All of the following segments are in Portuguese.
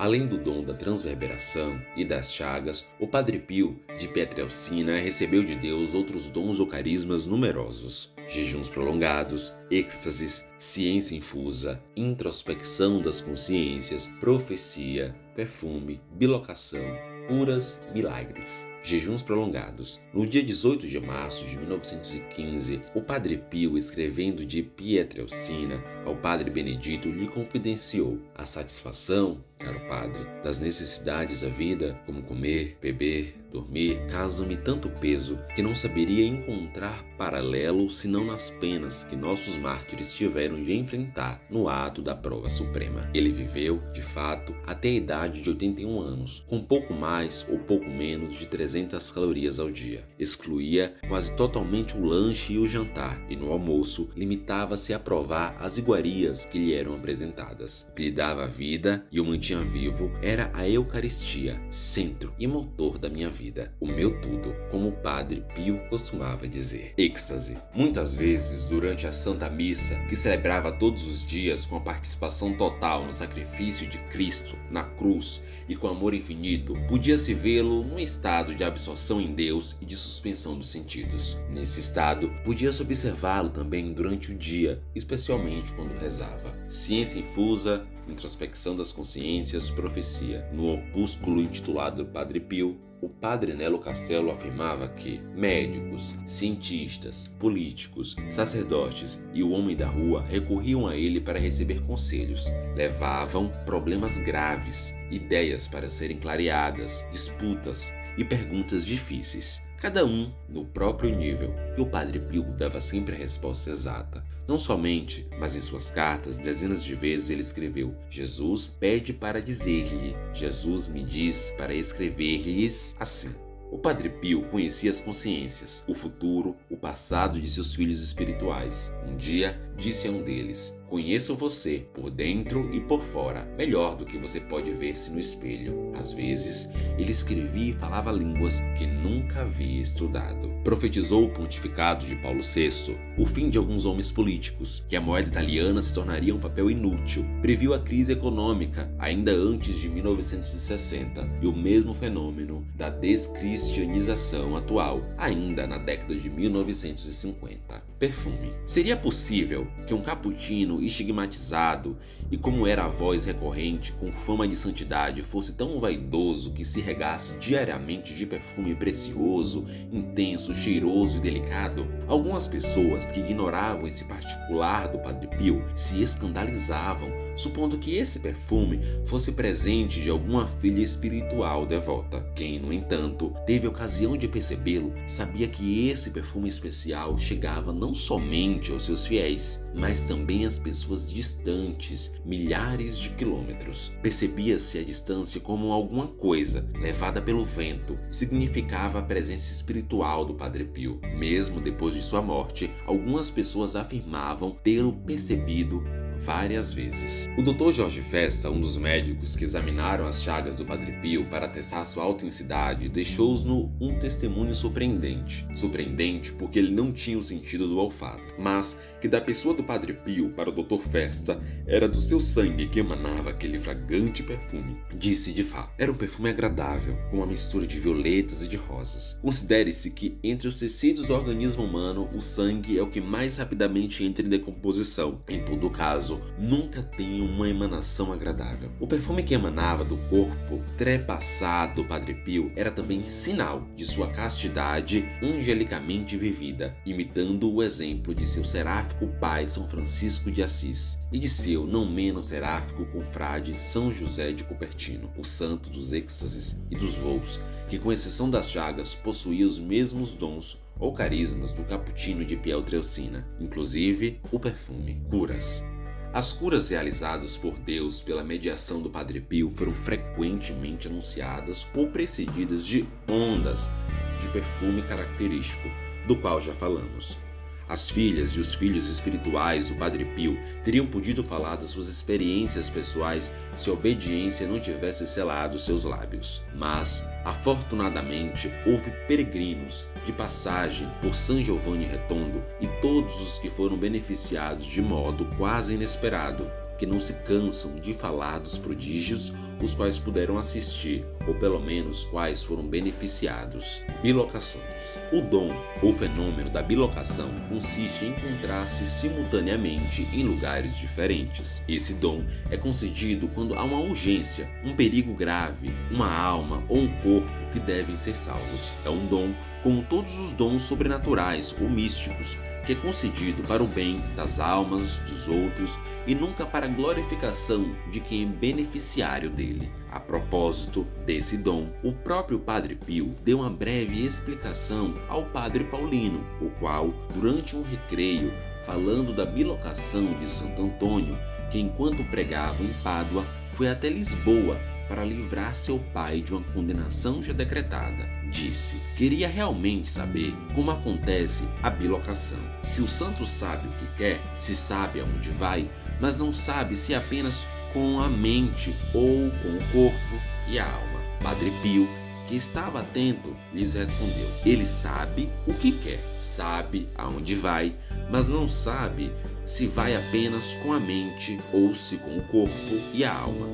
Além do dom da transverberação e das chagas, o Padre Pio de Pietrelcina recebeu de Deus outros dons ou carismas numerosos: jejuns prolongados, êxtases, ciência infusa, introspecção das consciências, profecia, perfume, bilocação, curas, milagres. Jejuns prolongados. No dia 18 de março de 1915, o Padre Pio, escrevendo de Pietrelcina ao Padre Benedito, lhe confidenciou: a satisfação, caro padre, das necessidades da vida, como comer, beber, dormir, causa-me tanto peso que não saberia encontrar paralelo senão nas penas que nossos mártires tiveram de enfrentar no ato da prova suprema. Ele viveu, de fato, até a idade de 81 anos, com pouco mais ou pouco menos de 300 calorias ao dia. Excluía quase totalmente o lanche e o jantar, e no almoço limitava-se a provar as iguarias que lhe eram apresentadas. O que lhe dava vida e o mantinha vivo era a Eucaristia, centro e motor da minha vida, o meu tudo, como o Padre Pio costumava dizer. Êxtase. Muitas vezes, durante a Santa Missa, que celebrava todos os dias com a participação total no sacrifício de Cristo na cruz e com amor infinito, podia-se vê-lo num estado de absorção em Deus e de suspensão dos sentidos. Nesse estado, podia-se observá-lo também durante o dia, especialmente quando rezava. Ciência infusa, introspecção das consciências, profecia. No opúsculo intitulado Padre Pio, o padre Nelo Castelo afirmava que médicos, cientistas, políticos, sacerdotes e o homem da rua recorriam a ele para receber conselhos. Levavam problemas graves, ideias para serem clareadas, disputas e perguntas difíceis, cada um no próprio nível, que o Padre Pio dava sempre a resposta exata. Não somente, mas em suas cartas, dezenas de vezes ele escreveu: Jesus pede para dizer-lhe, Jesus me diz para escrever-lhes assim. O Padre Pio conhecia as consciências, o futuro, o passado de seus filhos espirituais. Um dia, disse a um deles: conheço você, por dentro e por fora, melhor do que você pode ver-se no espelho. Às vezes, ele escrevia e falava línguas que nunca havia estudado. Profetizou o pontificado de Paulo VI, o fim de alguns homens políticos, que a moeda italiana se tornaria um papel inútil. Previu a crise econômica, ainda antes de 1960, e o mesmo fenômeno da descristianização atual, ainda na década de 1950. Perfume. Seria possível que um cappuccino estigmatizado e, como era a voz recorrente, com fama de santidade, fosse tão vaidoso que se regasse diariamente de perfume precioso, intenso, cheiroso e delicado? Algumas pessoas que ignoravam esse particular do Padre Pio se escandalizavam, supondo que esse perfume fosse presente de alguma filha espiritual devota. Quem, no entanto, teve ocasião de percebê-lo, sabia que esse perfume especial chegava não somente aos seus fiéis, mas também às pessoas distantes, milhares de quilômetros. Percebia-se a distância como alguma coisa levada pelo vento, significava a presença espiritual do Padre Pio. Mesmo depois de sua morte, algumas pessoas afirmavam tê-lo percebido várias vezes. O Dr. Jorge Festa, um dos médicos que examinaram as chagas do Padre Pio para testar sua autenticidade, deixou-nos um testemunho surpreendente. Surpreendente porque ele não tinha o sentido do olfato, mas que da pessoa do Padre Pio para o Dr. Festa era do seu sangue que emanava aquele fragante perfume. Disse de fato, era um perfume agradável, com uma mistura de violetas e de rosas. Considere-se que entre os tecidos do organismo humano, o sangue é o que mais rapidamente entra em decomposição. Em todo caso, nunca tem uma emanação agradável. O perfume que emanava do corpo trepassado do Padre Pio era também sinal de sua castidade angelicamente vivida, imitando o exemplo de seu seráfico pai São Francisco de Assis e de seu não menos seráfico confrade São José de Cupertino, o santo dos êxtases e dos voos, que com exceção das chagas possuía os mesmos dons ou carismas do cappuccino de Pietrelcina, inclusive o perfume. Curas. As curas realizadas por Deus pela mediação do Padre Pio foram frequentemente anunciadas ou precedidas de ondas de perfume característico, do qual já falamos. As filhas e os filhos espirituais do Padre Pio teriam podido falar das suas experiências pessoais se a obediência não tivesse selado seus lábios. Mas, afortunadamente, houve peregrinos de passagem por San Giovanni Retondo e todos os que foram beneficiados de modo quase inesperado que não se cansam de falar dos prodígios os quais puderam assistir, ou pelo menos quais foram beneficiados. Bilocações. O dom ou fenômeno da bilocação consiste em encontrar-se simultaneamente em lugares diferentes. Esse dom é concedido quando há uma urgência, um perigo grave, uma alma ou um corpo que devem ser salvos. É um dom, como todos os dons sobrenaturais ou místicos, que é concedido para o bem das almas dos outros e nunca para a glorificação de quem é beneficiário dele. A propósito desse dom, o próprio Padre Pio deu uma breve explicação ao Padre Paulino, o qual, durante um recreio, falando da bilocação de Santo Antônio, que enquanto pregava em Pádua, foi até Lisboa para livrar seu pai de uma condenação já decretada. Disse: queria realmente saber como acontece a bilocação. Se o santo sabe o que quer, se sabe aonde vai, mas não sabe se apenas com a mente ou com o corpo e a alma. Padre Pio, que estava atento, lhes respondeu: ele sabe o que quer, sabe aonde vai, mas não sabe se vai apenas com a mente ou se com o corpo e a alma.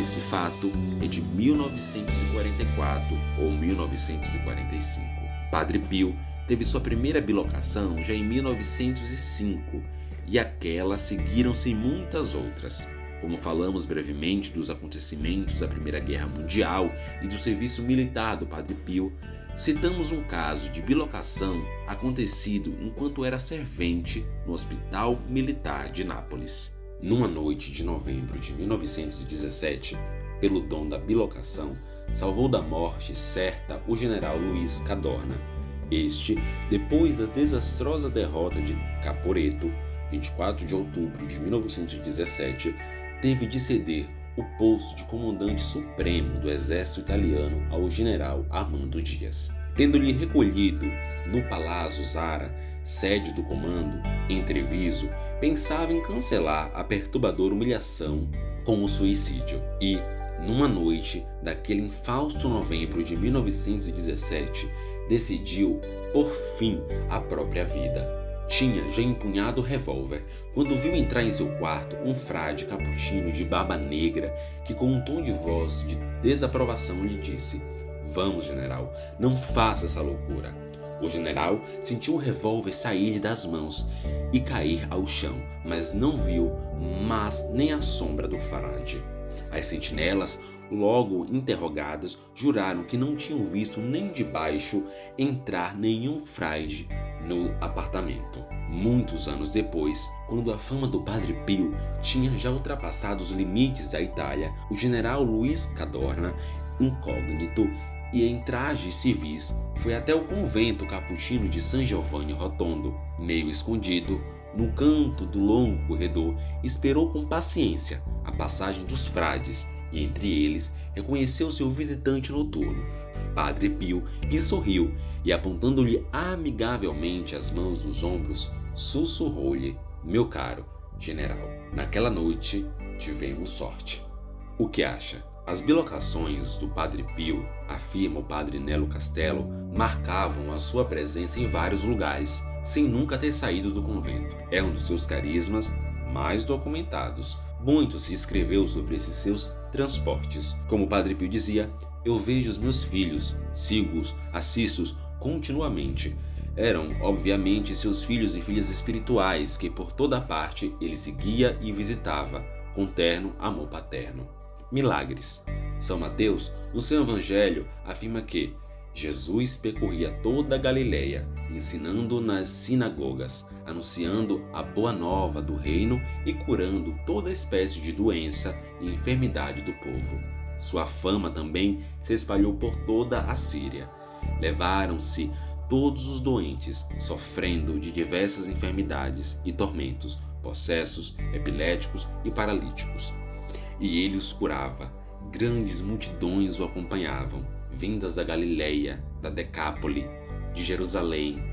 Esse fato é de 1944 ou 1945. Padre Pio teve sua primeira bilocação já em 1905 e aquela seguiram-se muitas outras. Como falamos brevemente dos acontecimentos da Primeira Guerra Mundial e do serviço militar do Padre Pio, citamos um caso de bilocação acontecido enquanto era servente no Hospital Militar de Nápoles. Numa noite de novembro de 1917, pelo dom da bilocação, salvou da morte certa o general Luiz Cadorna. Este, depois da desastrosa derrota de Caporetto, 24 de outubro de 1917, teve de ceder o posto de comandante supremo do exército italiano ao general Armando Dias. Tendo-lhe recolhido no Palácio Zara, sede do comando, em Treviso, pensava em cancelar a perturbadora humilhação com o suicídio e, numa noite daquele infausto novembro de 1917, decidiu, por fim, a própria vida. Tinha já empunhado o revólver quando viu entrar em seu quarto um frade capuchinho de barba negra que, com um tom de voz de desaprovação, lhe disse: "Vamos, general, não faça essa loucura." O general sentiu o revólver sair das mãos e cair ao chão, mas não viu nem a sombra do frade. As sentinelas, logo interrogadas, juraram que não tinham visto nem de baixo entrar nenhum frade no apartamento. Muitos anos depois, quando a fama do Padre Pio tinha já ultrapassado os limites da Itália, o general Luiz Cadorna, incógnito e em trajes civis, foi até o convento capuchino de San Giovanni Rotondo. Meio escondido, no canto do longo corredor, esperou com paciência a passagem dos frades e entre eles reconheceu seu visitante noturno. Padre Pio lhe sorriu e, apontando-lhe amigavelmente as mãos dos ombros, sussurrou-lhe: "Meu caro general, naquela noite tivemos sorte." O que acha? As bilocações do Padre Pio, afirma o Padre Nelo Castello, marcavam a sua presença em vários lugares, sem nunca ter saído do convento. É um dos seus carismas mais documentados. Muito se escreveu sobre esses seus transportes. Como o Padre Pio dizia: "Eu vejo os meus filhos, sigo-os, assisto-os continuamente." Eram, obviamente, seus filhos e filhas espirituais que por toda parte ele seguia e visitava, com terno amor paterno. Milagres. São Mateus, no seu evangelho, afirma que Jesus percorria toda a Galileia, ensinando nas sinagogas, anunciando a boa nova do reino e curando toda espécie de doença e enfermidade do povo. Sua fama também se espalhou por toda a Síria. Levaram-se todos os doentes, sofrendo de diversas enfermidades e tormentos, possessos, epiléticos e paralíticos. E ele os curava. Grandes multidões o acompanhavam, vindas da Galileia, da Decápole, de Jerusalém,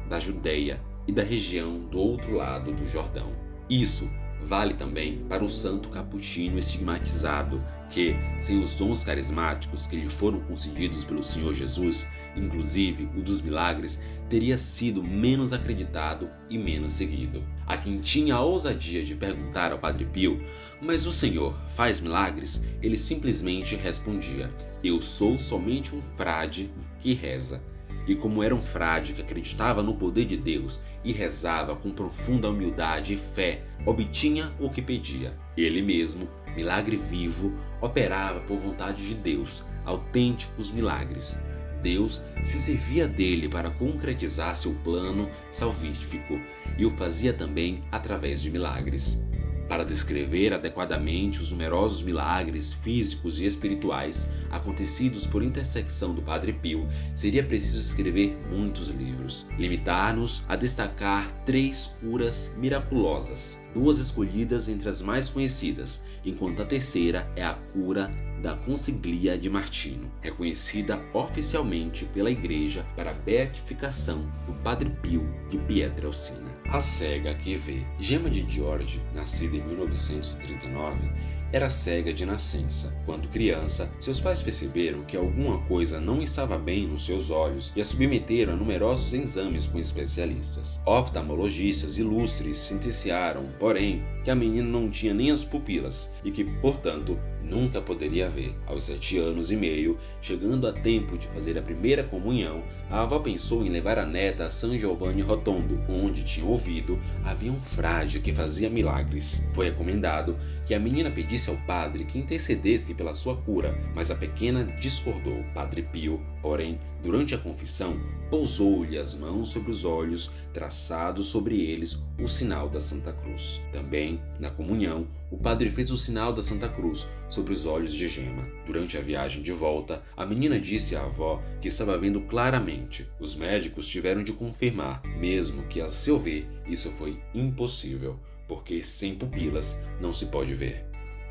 da Judeia e da região do outro lado do Jordão. Isso Vale também para o santo capuchinho estigmatizado, que, sem os dons carismáticos que lhe foram concedidos pelo Senhor Jesus, inclusive o dos milagres, teria sido menos acreditado e menos seguido. A quem tinha a ousadia de perguntar ao Padre Pio: "Mas o Senhor faz milagres?", ele simplesmente respondia: "Eu sou somente um frade que reza." E como era um frade que acreditava no poder de Deus e rezava com profunda humildade e fé, obtinha o que pedia. Ele mesmo, milagre vivo, operava por vontade de Deus, autênticos milagres. Deus se servia dele para concretizar seu plano salvífico e o fazia também através de milagres. Para descrever adequadamente os numerosos milagres físicos e espirituais acontecidos por intersecção do Padre Pio, seria preciso escrever muitos livros. Limitar-nos a destacar 3 curas miraculosas, 2 escolhidas entre as mais conhecidas, enquanto a terceira é a cura da consiglia de Martino, reconhecida oficialmente pela Igreja para a beatificação do Padre Pio de Pietrelcina. A cega que vê. Gemma de Giorgi, nascida em 1939, era cega de nascença. Quando criança, seus pais perceberam que alguma coisa não estava bem nos seus olhos e a submeteram a numerosos exames com especialistas. Oftalmologistas ilustres sentenciaram, porém, que a menina não tinha nem as pupilas e que, portanto, nunca poderia ver. Aos 7 anos e meio, chegando a tempo de fazer a primeira comunhão, a avó pensou em levar a neta a San Giovanni Rotondo, onde tinha ouvido havia um frade que fazia milagres. Foi recomendado que a menina pedisse ao padre que intercedesse pela sua cura, mas a pequena discordou. Padre Pio, porém, durante a confissão, pousou-lhe as mãos sobre os olhos, traçado sobre eles o sinal da Santa Cruz. Também, na comunhão, o padre fez o sinal da Santa Cruz sobre os olhos de Gemma. Durante a viagem de volta, a menina disse à avó que estava vendo claramente. Os médicos tiveram de confirmar, mesmo que, a seu ver, isso foi impossível, porque sem pupilas não se pode ver.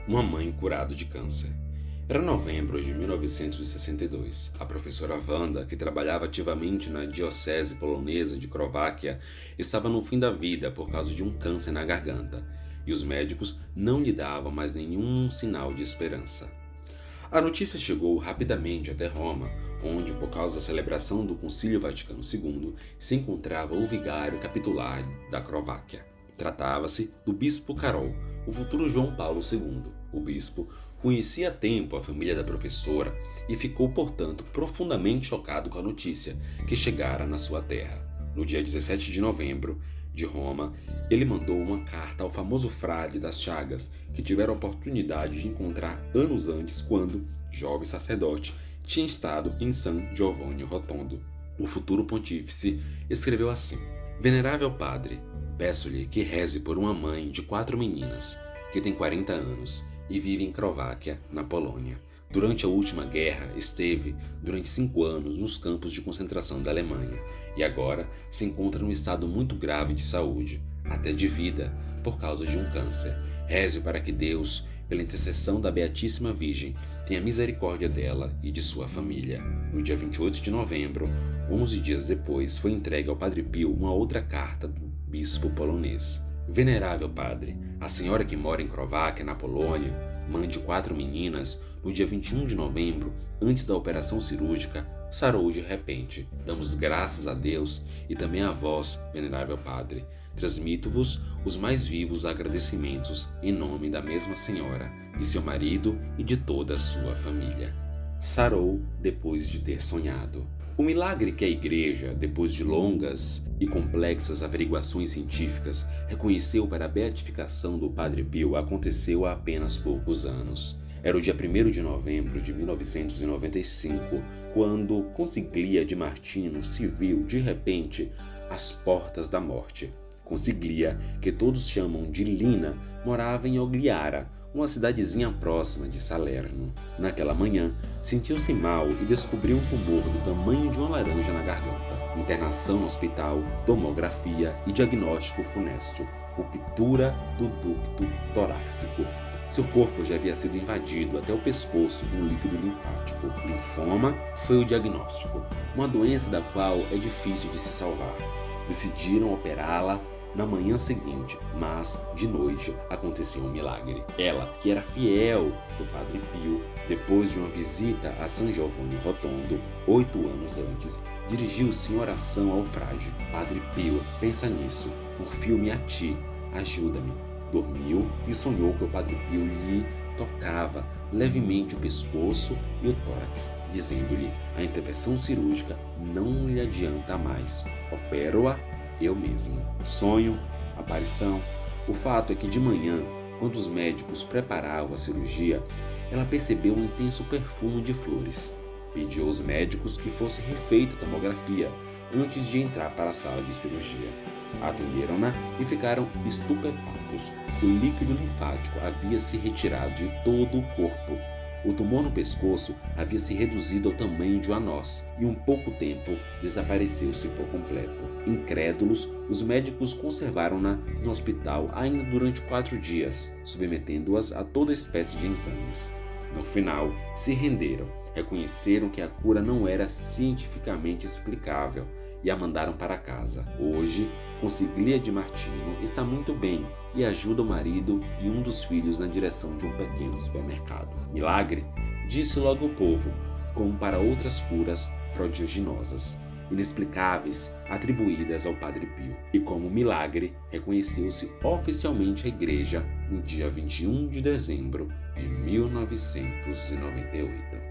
Uma mãe curada de câncer. Era novembro de 1962. A professora Wanda, que trabalhava ativamente na diocese polonesa de Crováquia, estava no fim da vida por causa de um câncer na garganta, e os médicos não lhe davam mais nenhum sinal de esperança. A notícia chegou rapidamente até Roma, onde, por causa da celebração do Concílio Vaticano II, se encontrava o vigário capitular da Crováquia. Tratava-se do bispo Carol, o futuro João Paulo II. O bispo conhecia a tempo a família da professora e ficou, portanto, profundamente chocado com a notícia que chegara na sua terra. No dia 17 de novembro, de Roma, ele mandou uma carta ao famoso frade das Chagas, que tivera a oportunidade de encontrar anos antes quando, jovem sacerdote, tinha estado em San Giovanni Rotondo. O futuro pontífice escreveu assim: "Venerável padre, peço-lhe que reze por uma mãe de 4 meninas, que tem 40 anos e vive em Crováquia, na Polônia. Durante a última guerra, esteve durante 5 anos nos campos de concentração da Alemanha e agora se encontra num estado muito grave de saúde, até de vida, por causa de um câncer. Reze para que Deus, pela intercessão da Beatíssima Virgem, tenha misericórdia dela e de sua família." No dia 28 de novembro, 11 dias depois, foi entregue ao Padre Pio uma outra carta do bispo polonês. "Venerável padre, a senhora que mora em Crováquia, na Polônia, mãe de 4 meninas, no dia 21 de novembro, antes da operação cirúrgica, sarou de repente. Damos graças a Deus e também a vós, venerável padre. Transmito-vos os mais vivos agradecimentos em nome da mesma senhora, de seu marido e de toda a sua família." Sarou depois de ter sonhado. O milagre que a Igreja, depois de longas e complexas averiguações científicas, reconheceu para a beatificação do Padre Pio aconteceu há apenas poucos anos. Era o dia 1º de novembro de 1995, quando Consiglia de Martino se viu, de repente, às portas da morte. Consiglia, que todos chamam de Lina, morava em Ogliara, uma cidadezinha próxima de Salerno. Naquela manhã, sentiu-se mal e descobriu um tumor do tamanho de uma laranja na garganta. Internação no hospital, tomografia e diagnóstico funesto, ruptura do ducto torácico. Seu corpo já havia sido invadido até o pescoço com líquido linfático. Linfoma foi o diagnóstico, uma doença da qual é difícil de se salvar. Decidiram operá-la na manhã seguinte, mas, de noite, aconteceu um milagre. Ela, que era fiel do Padre Pio, depois de uma visita a São Giovanni Rotondo, 8 anos antes, dirigiu-se em oração ao frade. Padre Pio, pensa nisso, confio-me a ti, ajuda-me. Dormiu e sonhou que o Padre Pio lhe tocava levemente o pescoço e o tórax, dizendo-lhe: a intervenção cirúrgica não lhe adianta mais, opero-a eu mesmo. Sonho, aparição. O fato é que de manhã, quando os médicos preparavam a cirurgia, ela percebeu um intenso perfume de flores. Pediu aos médicos que fosse refeita a tomografia antes de entrar para a sala de cirurgia. Atenderam-na e ficaram estupefatos. O líquido linfático havia se retirado de todo o corpo. O tumor no pescoço havia se reduzido ao tamanho de uma noz e, em pouco tempo, desapareceu-se por completo. Incrédulos, os médicos conservaram-na no hospital ainda durante 4 dias, submetendo-as a toda espécie de exames. No final, se renderam, reconheceram que a cura não era cientificamente explicável e a mandaram para casa. Hoje, Consiglia de Martino está muito bem e ajuda o marido e um dos filhos na direção de um pequeno supermercado. Milagre? Disse logo o povo, como para outras curas prodigiosas, inexplicáveis, atribuídas ao Padre Pio. E como milagre, reconheceu-se oficialmente a Igreja no dia 21 de dezembro de 1998.